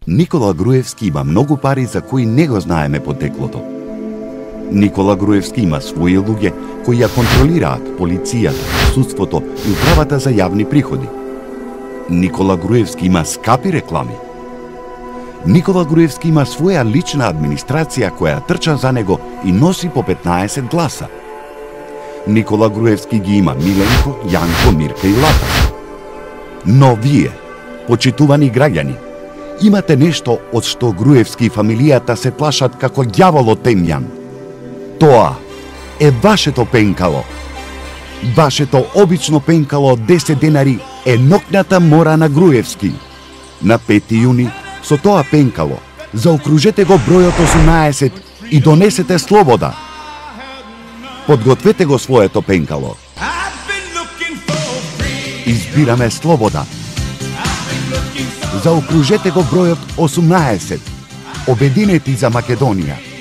Никола Груевски има многу пари за кои не го знаеме потеклото. Никола Груевски има своји луѓе кои ја контролираат полицијата, судството и управата за јавни приходи. Никола Груевски има скапи реклами. Никола Груевски има своја лична администрација која трча за него и носи по 15 гласа. Никола Груевски ги има Миленко, Јанко, Мирка и Лата. Но вие, почитувани граѓани, имате нешто од што Груевски и фамилијата се плашат како ѓаволот темјан. Тоа е вашето пенкало. Вашето обично пенкало од 10 денари е ноќната мора на Груевски. На 5 јуни со тоа пенкало заокружете го бројот 18 и донесете слобода. Подгответе го своето пенкало. Избираме слобода. Заокружете го бројот 18. Обединети за Македонија.